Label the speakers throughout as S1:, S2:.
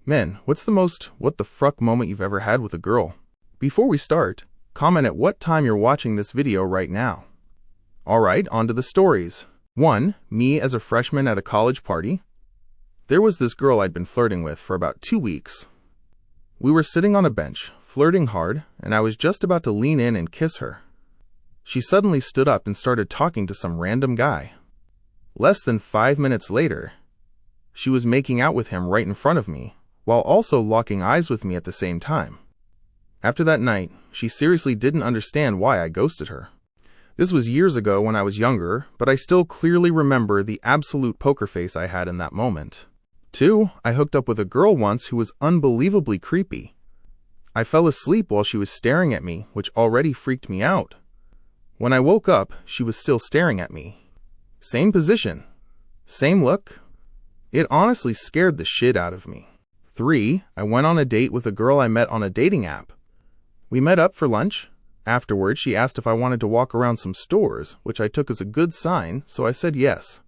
S1: Man, what's the most what the fruck moment you've ever had with a girl? Before we start, comment at what time you're watching this video right now. Alright, on to the stories. 1. Me as a freshman at a college party. There was this girl I'd been flirting with for about 2 weeks. We were sitting on a bench, flirting hard, and I was just about to lean in and kiss her. She suddenly stood up and started talking to some random guy. Less than 5 minutes later, she was making out with him right in front of me, while also locking eyes with me at the same time. After that night, she seriously didn't understand why I ghosted her. This was years ago when I was younger, but I still clearly remember the absolute poker face I had in that moment. 2. I hooked up with a girl once who was unbelievably creepy. I fell asleep while she was staring at me, which already freaked me out. When I woke up, she was still staring at me. Same position, same look. It honestly scared the shit out of me. 3. I went on a date with a girl I met on a dating app. We met up for lunch. Afterwards, she asked if I wanted to walk around some stores, which I took as a good sign, so I said yes.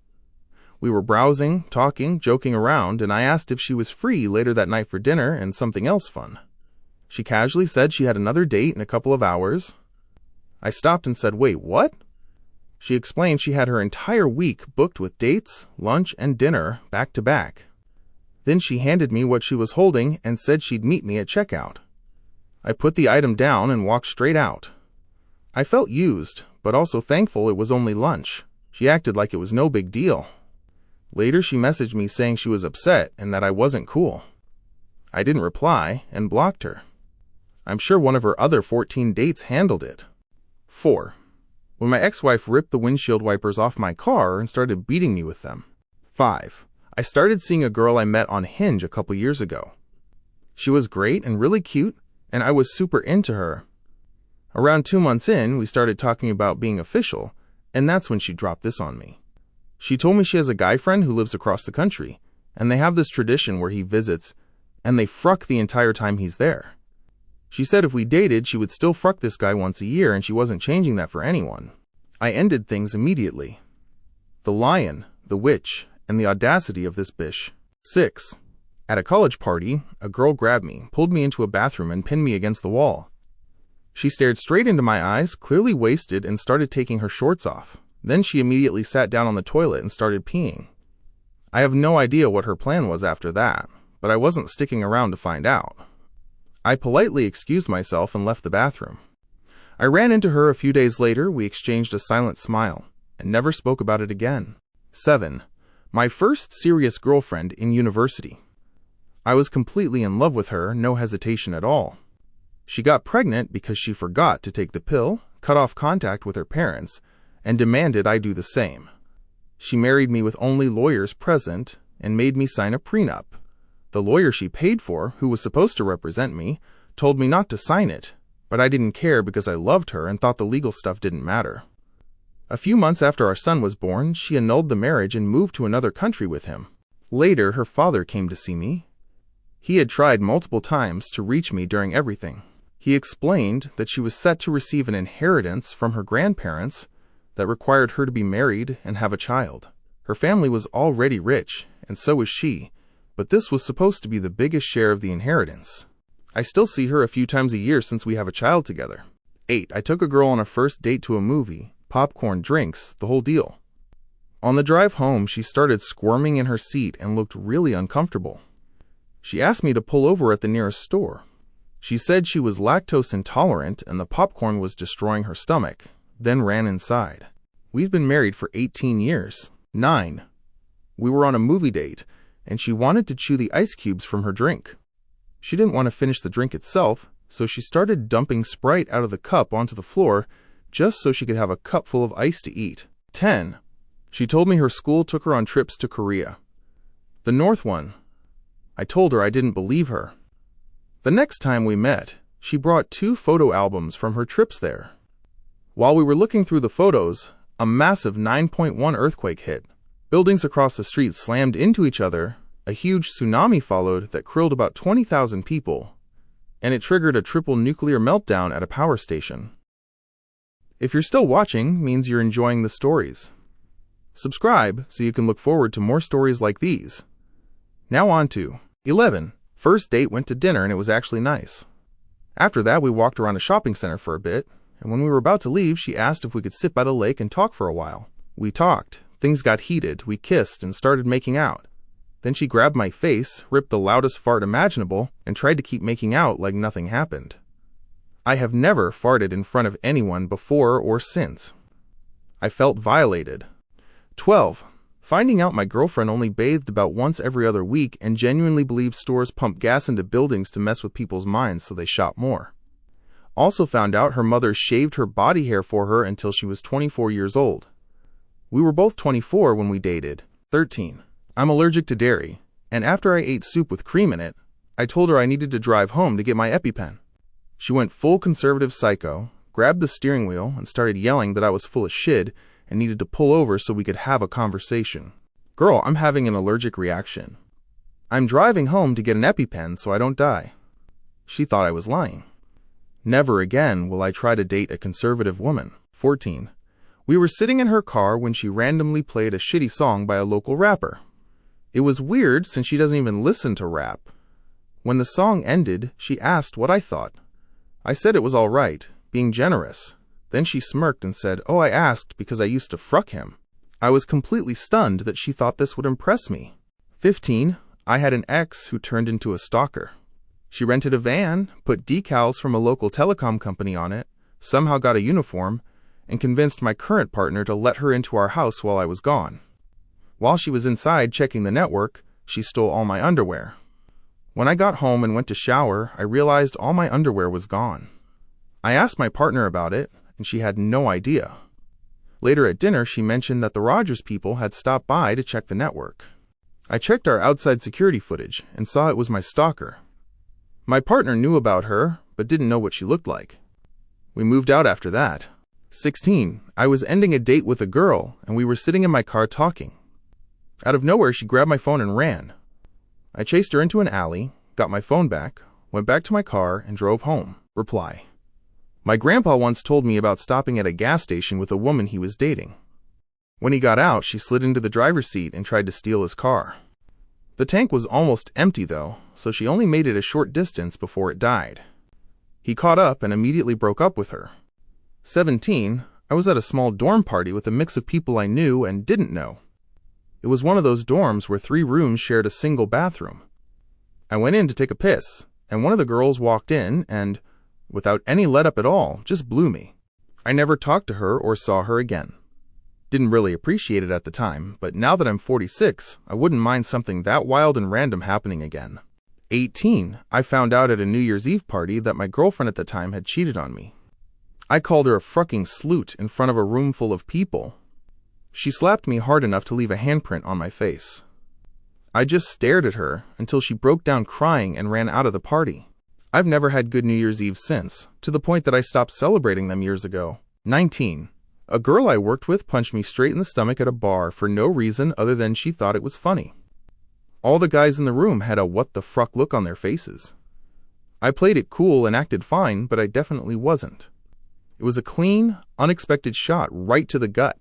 S1: We were browsing, talking, joking around, and I asked if she was free later that night for dinner and something else fun. She casually said she had another date in a couple of hours. I stopped and said, "Wait, what?" She explained she had her entire week booked with dates, lunch, and dinner back to back. Then she handed me what she was holding and said she'd meet me at checkout. I put the item down and walked straight out. I felt used, but also thankful it was only lunch. She acted like it was no big deal. Later she messaged me saying she was upset and that I wasn't cool. I didn't reply and blocked her. I'm sure one of her other 14 dates handled it. 4. When my ex-wife ripped the windshield wipers off my car and started beating me with them. 5. I started seeing a girl I met on Hinge a couple years ago. She was great and really cute, and I was super into her. Around 2 months in, we started talking about being official, and that's when she dropped this on me. She told me she has a guy friend who lives across the country, and they have this tradition where he visits, and they fruck the entire time he's there. She said if we dated, she would still fruck this guy once a year, and she wasn't changing that for anyone. I ended things immediately. The lion, the witch, and the audacity of this bish. 6. At a college party, a girl grabbed me, pulled me into a bathroom, and pinned me against the wall. She stared straight into my eyes, clearly wasted, and started taking her shorts off. Then she immediately sat down on the toilet and started peeing. I have no idea what her plan was after that, but I wasn't sticking around to find out. I politely excused myself and left the bathroom. I ran into her a few days later, we exchanged a silent smile, and never spoke about it again. 7. My first serious girlfriend in university. I was completely in love with her, no hesitation at all. She got pregnant because she forgot to take the pill, cut off contact with her parents, and demanded I do the same. She married me with only lawyers present and made me sign a prenup. The lawyer she paid for, who was supposed to represent me, told me not to sign it, but I didn't care because I loved her and thought the legal stuff didn't matter. A few months after our son was born, she annulled the marriage and moved to another country with him. Later, her father came to see me. He had tried multiple times to reach me during everything. He explained that she was set to receive an inheritance from her grandparents that required her to be married and have a child. Her family was already rich, and so was she, but this was supposed to be the biggest share of the inheritance. I still see her a few times a year since we have a child together. 8. I took a girl on a first date to a movie, popcorn, drinks, the whole deal. On the drive home, she started squirming in her seat and looked really uncomfortable. She asked me to pull over at the nearest store. She said she was lactose intolerant and the popcorn was destroying her stomach, then ran inside. We've been married for 18 years. 9. We were on a movie date, and she wanted to chew the ice cubes from her drink. She didn't want to finish the drink itself, so she started dumping Sprite out of the cup onto the floor just so she could have a cup full of ice to eat. 10. She told me her school took her on trips to Korea. The North one. I told her I didn't believe her. The next time we met, she brought 2 photo albums from her trips there. While we were looking through the photos, a massive 9.1 earthquake hit. Buildings across the street slammed into each other, a huge tsunami followed that killed about 20,000 people, and it triggered a triple nuclear meltdown at a power station. If you're still watching, means you're enjoying the stories. Subscribe so you can look forward to more stories like these. Now on to 11. First date went to dinner and it was actually nice. After that, we walked around a shopping center for a bit, and when we were about to leave, she asked if we could sit by the lake and talk for a while. We talked, things got heated, we kissed and started making out. Then she grabbed my face, ripped the loudest fart imaginable, and tried to keep making out like nothing happened. I have never farted in front of anyone before or since. I felt violated. 12. Finding out my girlfriend only bathed about once every other week and genuinely believes stores pump gas into buildings to mess with people's minds so they shop more. Also found out her mother shaved her body hair for her until she was 24 years old. We were both 24 when we dated. 13. I'm allergic to dairy, and after I ate soup with cream in it, I told her I needed to drive home to get my EpiPen. She went full conservative psycho, grabbed the steering wheel, and started yelling that I was full of shit and needed to pull over so we could have a conversation. Girl, I'm having an allergic reaction. I'm driving home to get an EpiPen so I don't die. She thought I was lying. Never again will I try to date a conservative woman. 14. We were sitting in her car when she randomly played a shitty song by a local rapper. It was weird since she doesn't even listen to rap. When the song ended, she asked what I thought. I said it was all right, being generous. Then she smirked and said, "Oh, I asked because I used to fruck him." I was completely stunned that she thought this would impress me. 15. I had an ex who turned into a stalker. She rented a van, put decals from a local telecom company on it, somehow got a uniform, and convinced my current partner to let her into our house while I was gone. While she was inside checking the network, she stole all my underwear. When I got home and went to shower, I realized all my underwear was gone. I asked my partner about it, and she had no idea. Later at dinner, she mentioned that the Rogers people had stopped by to check the network. I checked our outside security footage and saw it was my stalker. My partner knew about her, but didn't know what she looked like. We moved out after that. 16. I was ending a date with a girl, and we were sitting in my car talking. Out of nowhere, she grabbed my phone and ran. I chased her into an alley, got my phone back, went back to my car, and drove home. Reply. My grandpa once told me about stopping at a gas station with a woman he was dating. When he got out, she slid into the driver's seat and tried to steal his car. The tank was almost empty though, so she only made it a short distance before it died. He caught up and immediately broke up with her. 17. I was at a small dorm party with a mix of people I knew and didn't know. It was one of those dorms where 3 rooms shared a single bathroom. I went in to take a piss, and one of the girls walked in and, without any let-up at all, just blew me. I never talked to her or saw her again. Didn't really appreciate it at the time, but now that I'm 46, I wouldn't mind something that wild and random happening again. 18. I found out at a New Year's Eve party that my girlfriend at the time had cheated on me. I called her a fucking sleut in front of a room full of people. She slapped me hard enough to leave a handprint on my face. I just stared at her until she broke down crying and ran out of the party. I've never had good New Year's Eve since, to the point that I stopped celebrating them years ago. 19. A girl I worked with punched me straight in the stomach at a bar for no reason other than she thought it was funny. All the guys in the room had a what the fruck look on their faces. I played it cool and acted fine, but I definitely wasn't. It was a clean, unexpected shot right to the gut.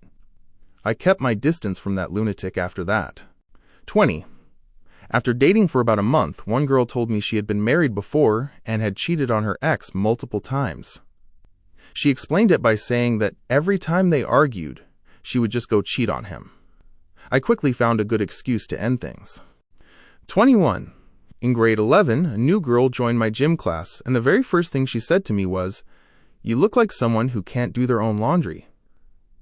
S1: I kept my distance from that lunatic after that. 20. After dating for about a month, one girl told me she had been married before and had cheated on her ex multiple times. She explained it by saying that every time they argued, she would just go cheat on him. I quickly found a good excuse to end things. 21. In grade 11, a new girl joined my gym class, and the very first thing she said to me was, "You look like someone who can't do their own laundry."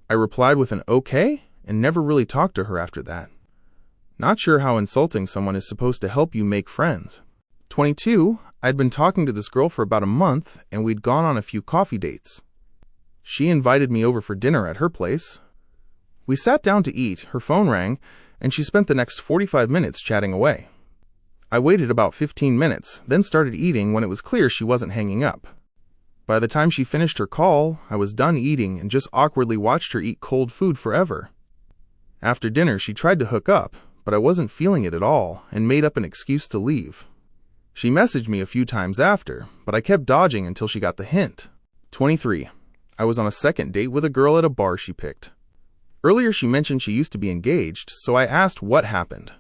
S1: I replied with an okay and never really talked to her after that. Not sure how insulting someone is supposed to help you make friends. 22. I'd been talking to this girl for about a month, and we'd gone on a few coffee dates. She invited me over for dinner at her place. We sat down to eat, her phone rang, and she spent the next 45 minutes chatting away. I waited about 15 minutes, then started eating when it was clear she wasn't hanging up. By the time she finished her call, I was done eating and just awkwardly watched her eat cold food forever. After dinner, she tried to hook up, but I wasn't feeling it at all and made up an excuse to leave. She messaged me a few times after, but I kept dodging until she got the hint. 23. I was on a second date with a girl at a bar she picked. Earlier she mentioned she used to be engaged, so I asked what happened.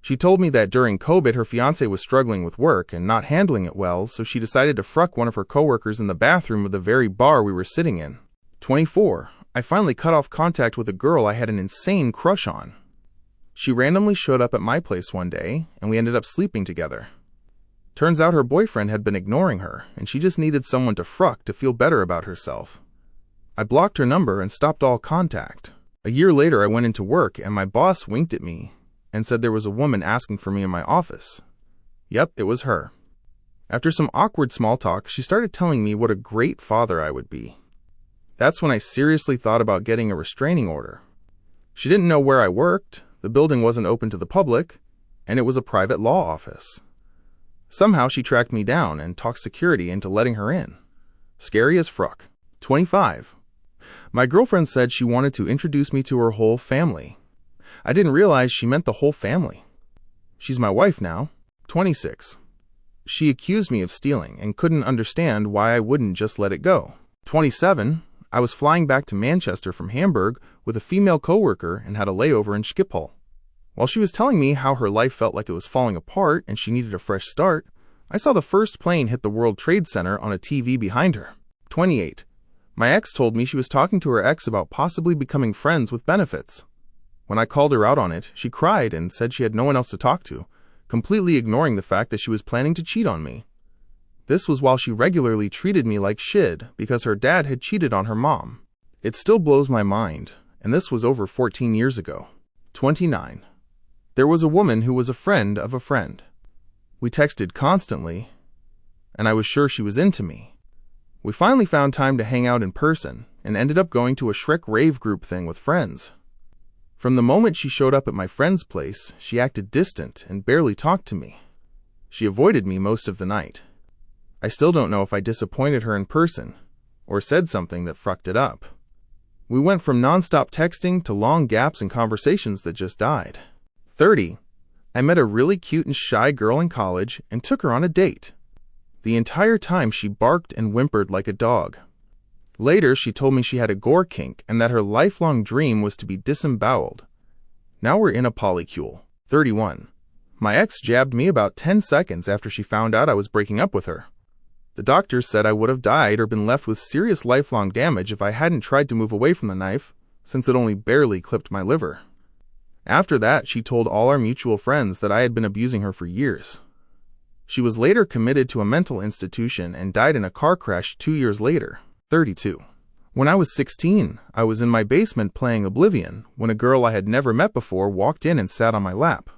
S1: She told me that during COVID her fiancé was struggling with work and not handling it well, so she decided to fruck one of her coworkers in the bathroom of the very bar we were sitting in. 24. I finally cut off contact with a girl I had an insane crush on. She randomly showed up at my place one day, and we ended up sleeping together. Turns out her boyfriend had been ignoring her, and she just needed someone to fruck to feel better about herself. I blocked her number and stopped all contact. A year later I went into work, and my boss winked at me and said there was a woman asking for me in my office. Yep, it was her. After some awkward small talk, she started telling me what a great father I would be. That's when I seriously thought about getting a restraining order. She didn't know where I worked, the building wasn't open to the public, and it was a private law office. Somehow she tracked me down and talked security into letting her in. Scary as fruck. 25. My girlfriend said she wanted to introduce me to her whole family. I didn't realize she meant the whole family. She's my wife now. 26. She accused me of stealing and couldn't understand why I wouldn't just let it go. 27. I was flying back to Manchester from Hamburg with a female coworker and had a layover in Schiphol. While she was telling me how her life felt like it was falling apart and she needed a fresh start, I saw the first plane hit the World Trade Center on a TV behind her. 28. My ex told me she was talking to her ex about possibly becoming friends with benefits. When I called her out on it, she cried and said she had no one else to talk to, completely ignoring the fact that she was planning to cheat on me. This was while she regularly treated me like shit because her dad had cheated on her mom. It still blows my mind, and this was over 14 years ago. 29. There was a woman who was a friend of a friend. We texted constantly, and I was sure she was into me. We finally found time to hang out in person and ended up going to a Shrek rave group thing with friends. From the moment she showed up at my friend's place, she acted distant and barely talked to me. She avoided me most of the night. I still don't know if I disappointed her in person or said something that fucked it up. We went from nonstop texting to long gaps in conversations that just died. 30. I met a really cute and shy girl in college and took her on a date. The entire time she barked and whimpered like a dog. Later, she told me she had a gore kink and that her lifelong dream was to be disemboweled. Now we're in a polycule. 31. My ex jabbed me about 10 seconds after she found out I was breaking up with her. The doctors said I would have died or been left with serious lifelong damage if I hadn't tried to move away from the knife, since it only barely clipped my liver. After that, she told all our mutual friends that I had been abusing her for years. She was later committed to a mental institution and died in a car crash 2 years later. 32. When I was 16, I was in my basement playing Oblivion when a girl I had never met before walked in and sat on my lap.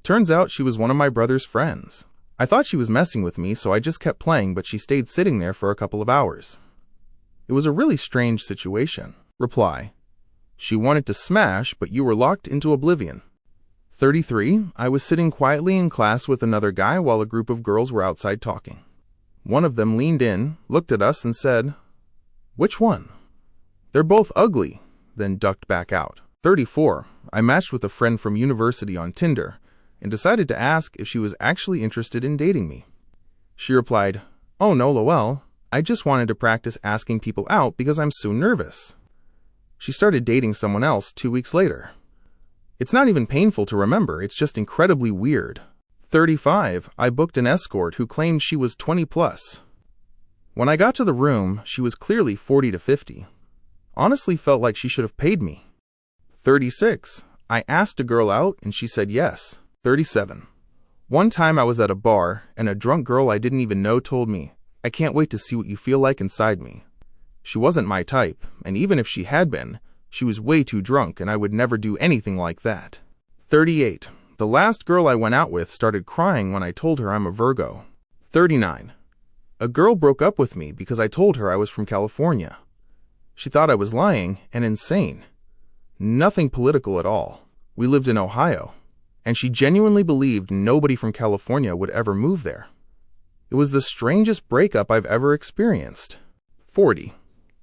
S1: Turns out she was one of my brother's friends. I thought she was messing with me, so I just kept playing, but she stayed sitting there for a couple of hours. It was a really strange situation. Reply. She wanted to smash, but you were locked into Oblivion. 33. I was sitting quietly in class with another guy while a group of girls were outside talking. One of them leaned in, looked at us, and said, "Which one?" "They're both ugly," then ducked back out. 34. I matched with a friend from university on Tinder and decided to ask if she was actually interested in dating me. She replied, "Oh no, Lowell, I just wanted to practice asking people out because I'm so nervous." She started dating someone else 2 weeks later. It's not even painful to remember, it's just incredibly weird. 35. I booked an escort who claimed she was 20 plus. When I got to the room, she was clearly 40 to 50. Honestly felt like she should have paid me. 36. I asked a girl out and she said yes. 37. One time I was at a bar and a drunk girl I didn't even know told me, "I can't wait to see what you feel like inside me." She wasn't my type, and even if she had been, she was way too drunk and I would never do anything like that. 38. The last girl I went out with started crying when I told her I'm a Virgo. 39. A girl broke up with me because I told her I was from California. She thought I was lying and insane. Nothing political at all. We lived in Ohio, and she genuinely believed nobody from California would ever move there. It was the strangest breakup I've ever experienced. 40.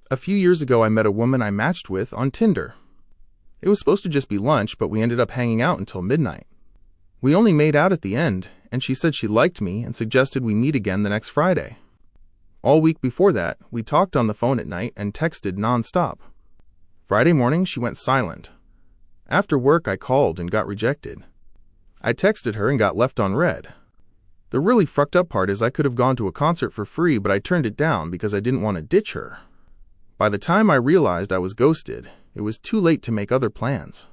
S1: A few years ago I met a woman I matched with on Tinder. It was supposed to just be lunch, but we ended up hanging out until midnight. We only made out at the end, and she said she liked me and suggested we meet again the next Friday. All week before that, we talked on the phone at night and texted nonstop. Friday morning, she went silent. After work, I called and got rejected. I texted her and got left on read. The really fucked up part is I could have gone to a concert for free, but I turned it down because I didn't want to ditch her. By the time I realized I was ghosted, it was too late to make other plans.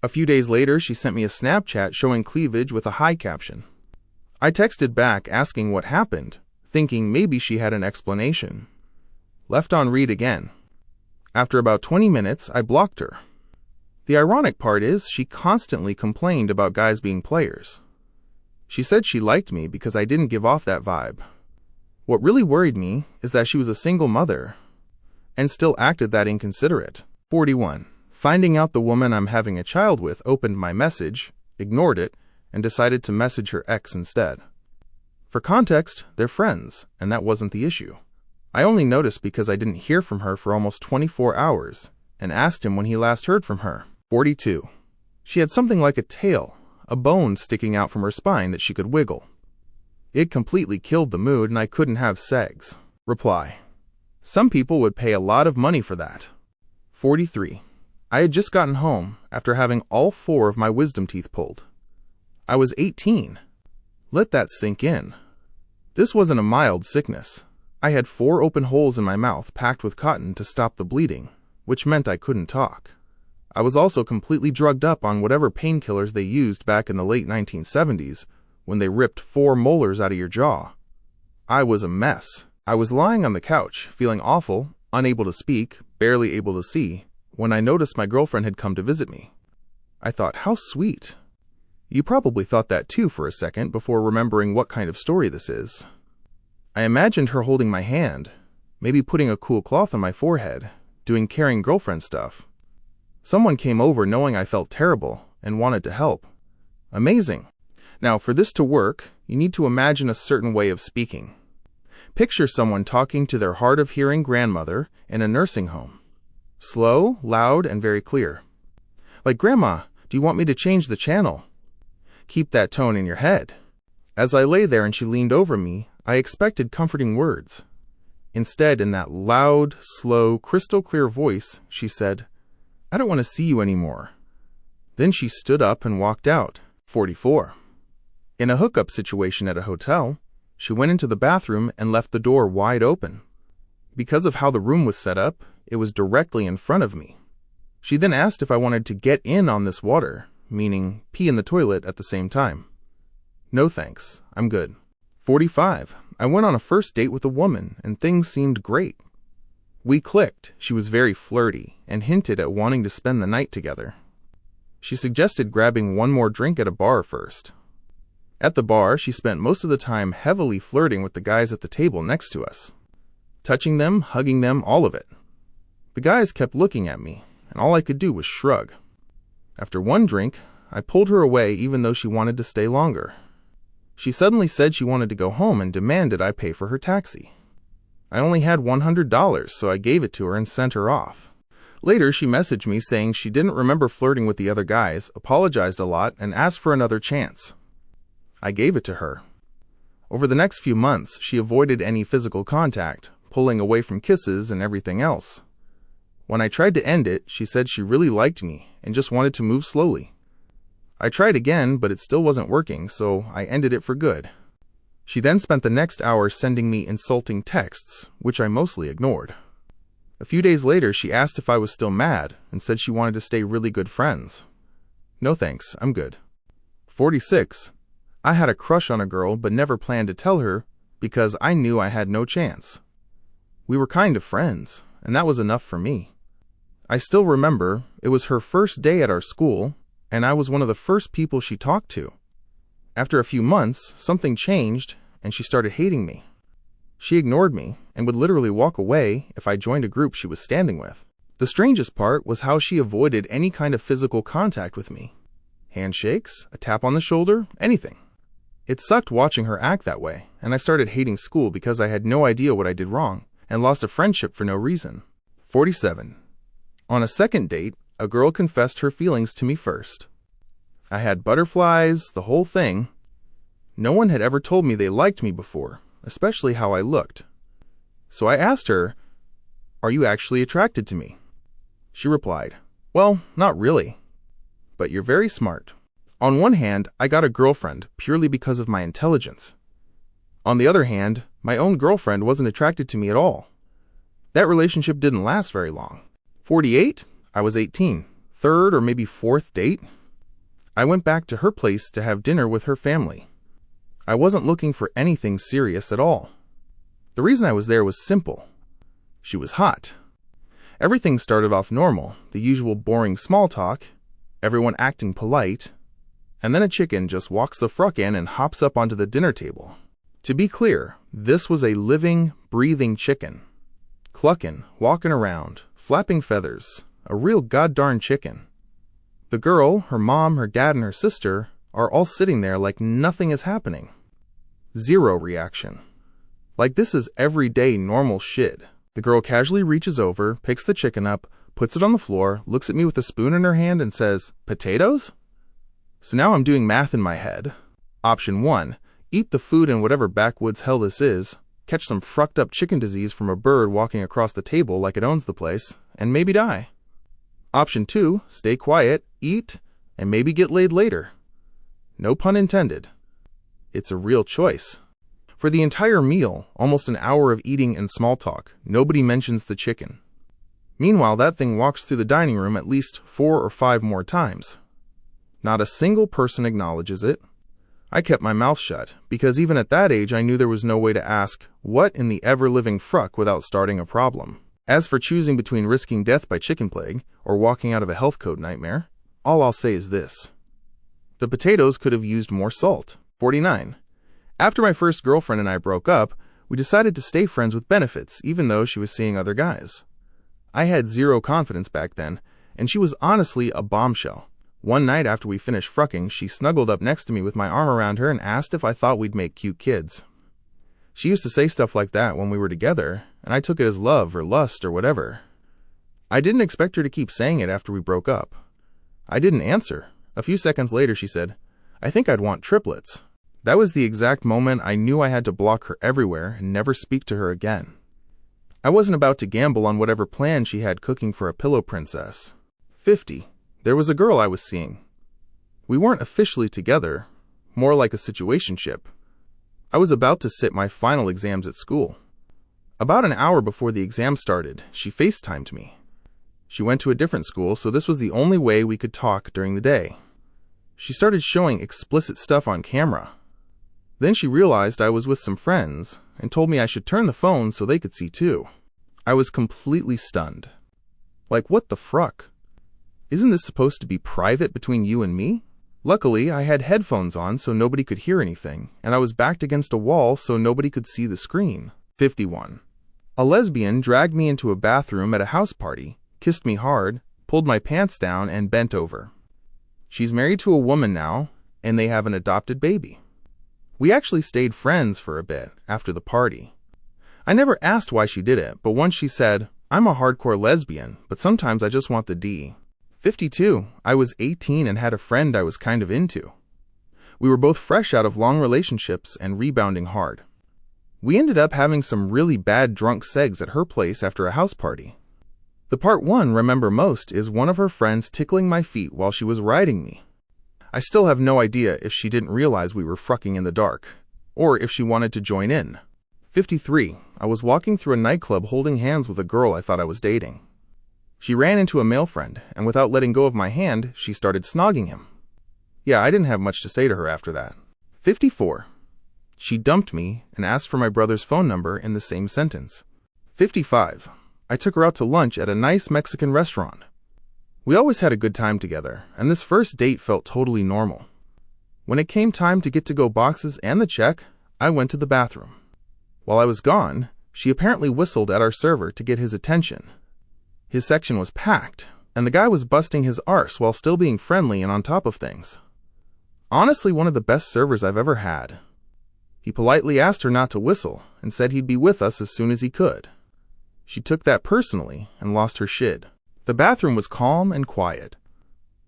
S1: A few days later, she sent me a Snapchat showing cleavage with a hi caption. I texted back asking what happened, thinking maybe she had an explanation. Left on read again. After about 20 minutes, I blocked her. The ironic part is she constantly complained about guys being players. She said she liked me because I didn't give off that vibe. What really worried me is that she was a single mother and still acted that inconsiderate. 41. Finding out the woman I'm having a child with opened my message, ignored it, and decided to message her ex instead. For context, they're friends, and that wasn't the issue. I only noticed because I didn't hear from her for almost 24 hours and asked him when he last heard from her. 42. She had something like a tail, a bone sticking out from her spine that she could wiggle. It completely killed the mood and I couldn't have sex. Reply. Some people would pay a lot of money for that. 43. I had just gotten home after having all 4 of my wisdom teeth pulled. I was 18. Let that sink in. This wasn't a mild sickness. I had 4 open holes in my mouth packed with cotton to stop the bleeding, which meant I couldn't talk. I was also completely drugged up on whatever painkillers they used back in the late 1970s when they ripped 4 molars out of your jaw. I was a mess. I was lying on the couch, feeling awful, unable to speak, barely able to see, when I noticed my girlfriend had come to visit me. I thought, how sweet. You probably thought that too for a second before remembering what kind of story this is. I imagined her holding my hand, maybe putting a cool cloth on my forehead, doing caring girlfriend stuff. Someone came over knowing I felt terrible and wanted to help. Amazing. Now, for this to work, you need to imagine a certain way of speaking. Picture someone talking to their hard-of-hearing grandmother in a nursing home. Slow, loud, and very clear. Like, Grandma, do you want me to change the channel? Keep that tone in your head. As I lay there and she leaned over me, I expected comforting words. Instead, in that loud, slow, crystal-clear voice, she said, I don't want to see you anymore. Then she stood up and walked out. 44. In a hookup situation at a hotel, she went into the bathroom and left the door wide open. Because of how the room was set up, it was directly in front of me. She then asked if I wanted to get in on this water, meaning pee in the toilet at the same time. No thanks, I'm good. 45. I went on a first date with a woman and things seemed great. We clicked. She was very flirty and hinted at wanting to spend the night together. She suggested grabbing one more drink at a bar first. At the bar, she spent most of the time heavily flirting with the guys at the table next to us. Touching them, hugging them, all of it. The guys kept looking at me, and all I could do was shrug. After one drink, I pulled her away even though she wanted to stay longer. She suddenly said she wanted to go home and demanded I pay for her taxi. I only had $100, so I gave it to her and sent her off. Later, she messaged me saying she didn't remember flirting with the other guys, apologized a lot, and asked for another chance. I gave it to her. Over the next few months, she avoided any physical contact, pulling away from kisses and everything else. When I tried to end it, she said she really liked me and just wanted to move slowly. I tried again, but it still wasn't working, so I ended it for good. She then spent the next hour sending me insulting texts, which I mostly ignored. A few days later, she asked if I was still mad and said she wanted to stay really good friends. No thanks, I'm good. 46. I had a crush on a girl but never planned to tell her because I knew I had no chance. We were kind of friends, and that was enough for me. I still remember it was her first day at our school, and I was one of the first people she talked to. After a few months, something changed, and she started hating me. She ignored me and would literally walk away if I joined a group she was standing with. The strangest part was how she avoided any kind of physical contact with me. Handshakes, a tap on the shoulder, anything. It sucked watching her act that way, and I started hating school because I had no idea what I did wrong and lost a friendship for no reason. 47. On a second date, a girl confessed her feelings to me first. I had butterflies, the whole thing. No one had ever told me they liked me before, especially how I looked. So I asked her, "Are you actually attracted to me?" She replied, "Well, not really. But you're very smart." On one hand, I got a girlfriend purely because of my intelligence. On the other hand, my own girlfriend wasn't attracted to me at all. That relationship didn't last very long. 48, I was 18. Third or maybe fourth date. I went back to her place to have dinner with her family. I wasn't looking for anything serious at all. The reason I was there was simple. She was hot. Everything started off normal, the usual boring small talk, everyone acting polite, and then a chicken just walks the fruck in and hops up onto the dinner table. To be clear, this was a living, breathing chicken. Clucking, walking around, flapping feathers, a real goddarn chicken. The girl, her mom, her dad, and her sister are all sitting there like nothing is happening. Zero reaction. Like this is everyday normal shit. The girl casually reaches over, picks the chicken up, puts it on the floor, looks at me with a spoon in her hand and says, "Potatoes?" So now I'm doing math in my head. Option 1, eat the food in whatever backwoods hell this is, catch some frucked up chicken disease from a bird walking across the table like it owns the place, and maybe die. Option 2, stay quiet, eat, and maybe get laid later. No pun intended. It's a real choice. For the entire meal, almost an hour of eating and small talk, nobody mentions the chicken. Meanwhile, that thing walks through the dining room at least 4 or 5 more times. Not a single person acknowledges it. I kept my mouth shut, because even at that age I knew there was no way to ask, what in the ever-living fruck without starting a problem. As for choosing between risking death by chicken plague or walking out of a health code nightmare, all I'll say is this. The potatoes could have used more salt. 49. After my first girlfriend and I broke up, we decided to stay friends with benefits, even though she was seeing other guys. I had zero confidence back then, and she was honestly a bombshell. One night after we finished frucking, she snuggled up next to me with my arm around her and asked if I thought we'd make cute kids. She used to say stuff like that when we were together, and I took it as love or lust or whatever. I didn't expect her to keep saying it after we broke up. I didn't answer. A few seconds later she said, "I think I'd want triplets." That was the exact moment I knew I had to block her everywhere and never speak to her again. I wasn't about to gamble on whatever plan she had cooking for a pillow princess. 50. There was a girl I was seeing. We weren't officially together, more like a situationship. I was about to sit my final exams at school. About an hour before the exam started, she FaceTimed me. She went to a different school, so this was the only way we could talk during the day. She started showing explicit stuff on camera. Then she realized I was with some friends and told me I should turn the phone so they could see too. I was completely stunned. Like, what the fruck? Isn't this supposed to be private between you and me? Luckily, I had headphones on so nobody could hear anything, and I was backed against a wall so nobody could see the screen. 51. A lesbian dragged me into a bathroom at a house party, kissed me hard, pulled my pants down, and bent over. She's married to a woman now, and they have an adopted baby. We actually stayed friends for a bit after the party. I never asked why she did it, but once she said, "I'm a hardcore lesbian, but sometimes I just want the D." 52. I was 18 and had a friend I was kind of into. We were both fresh out of long relationships and rebounding hard. We ended up having some really bad drunk segs at her place after a house party. The part 1 remember most is one of her friends tickling my feet while she was riding me. I still have no idea if she didn't realize we were frucking in the dark, or if she wanted to join in. 53. I was walking through a nightclub holding hands with a girl I thought I was dating. She ran into a male friend, and without letting go of my hand, she started snogging him. Yeah, I didn't have much to say to her after that. 54. She dumped me and asked for my brother's phone number in the same sentence. 55. I took her out to lunch at a nice Mexican restaurant. We always had a good time together, and this first date felt totally normal. When it came time to get to-go boxes and the check, I went to the bathroom. While I was gone, she apparently whistled at our server to get his attention. His section was packed, and the guy was busting his arse while still being friendly and on top of things. Honestly, one of the best servers I've ever had. He politely asked her not to whistle and said he'd be with us as soon as he could. She took that personally and lost her shit. The bathroom was calm and quiet.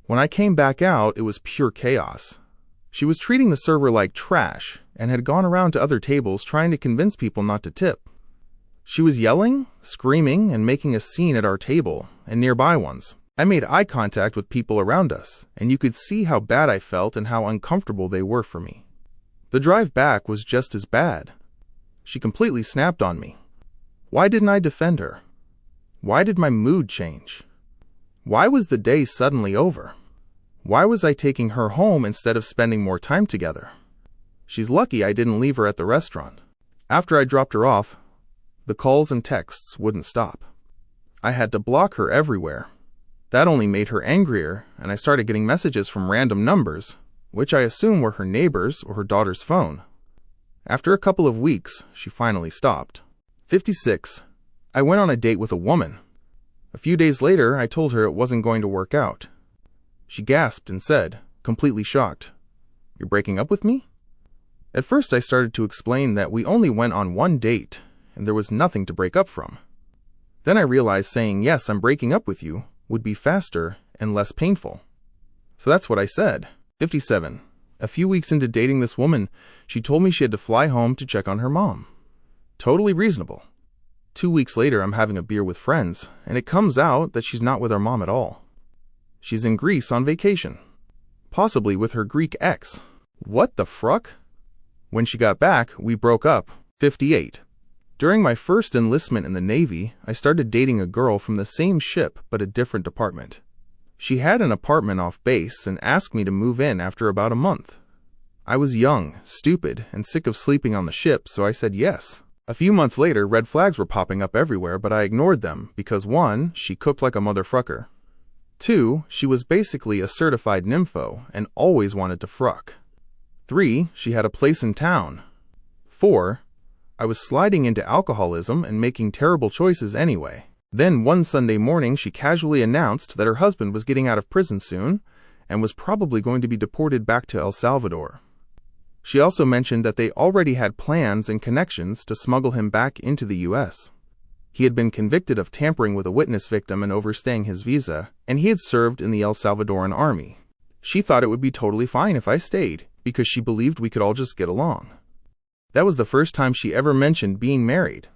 S1: When I came back out, it was pure chaos. She was treating the server like trash and had gone around to other tables trying to convince people not to tip. She was yelling, screaming, and making a scene at our table and nearby ones. I made eye contact with people around us, and you could see how bad I felt and how uncomfortable they were for me. The drive back was just as bad. She completely snapped on me. Why didn't I defend her? Why did my mood change? Why was the day suddenly over? Why was I taking her home instead of spending more time together? She's lucky I didn't leave her at the restaurant. After I dropped her off, the calls and texts wouldn't stop. I had to block her everywhere. That only made her angrier, and I started getting messages from random numbers, which I assume were her neighbor's or her daughter's phone. After a couple of weeks, she finally stopped. 56. I went on a date with a woman. A few days later, I told her it wasn't going to work out. She gasped and said, completely shocked, "You're breaking up with me?" At first, I started to explain that we only went on one date, and there was nothing to break up from. Then I realized saying, "Yes, I'm breaking up with you," would be faster and less painful. So that's what I said. 57. A few weeks into dating this woman, she told me she had to fly home to check on her mom. Totally reasonable. 2 weeks later, I'm having a beer with friends, and it comes out that she's not with her mom at all. She's in Greece on vacation. Possibly with her Greek ex. What the fruck? When she got back, we broke up. 58. During my first enlistment in the Navy, I started dating a girl from the same ship but a different department. She had an apartment off base and asked me to move in after about a month. I was young, stupid, and sick of sleeping on the ship, so I said yes. A few months later, red flags were popping up everywhere, but I ignored them because 1, she cooked like a motherfucker. 2, she was basically a certified nympho and always wanted to fruck. 3, she had a place in town. 4, I was sliding into alcoholism and making terrible choices anyway. Then one Sunday morning, she casually announced that her husband was getting out of prison soon and was probably going to be deported back to El Salvador. She also mentioned that they already had plans and connections to smuggle him back into the U.S. He had been convicted of tampering with a witness victim and overstaying his visa, and he had served in the El Salvadoran army. She thought it would be totally fine if I stayed, because she believed we could all just get along. That was the first time she ever mentioned being married.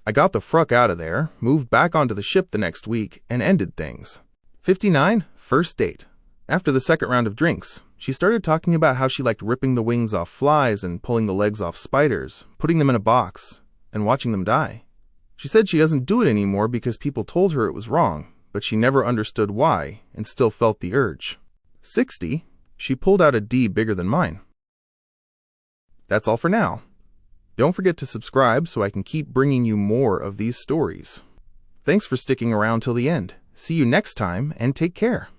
S1: I got the fruck out of there, moved back onto the ship the next week, and ended things. 59. First date. After the second round of drinks, she started talking about how she liked ripping the wings off flies and pulling the legs off spiders, putting them in a box, and watching them die. She said she doesn't do it anymore because people told her it was wrong, but she never understood why and still felt the urge. 60. She pulled out a D bigger than mine. That's all for now. Don't forget to subscribe so I can keep bringing you more of these stories. Thanks for sticking around till the end. See you next time and take care.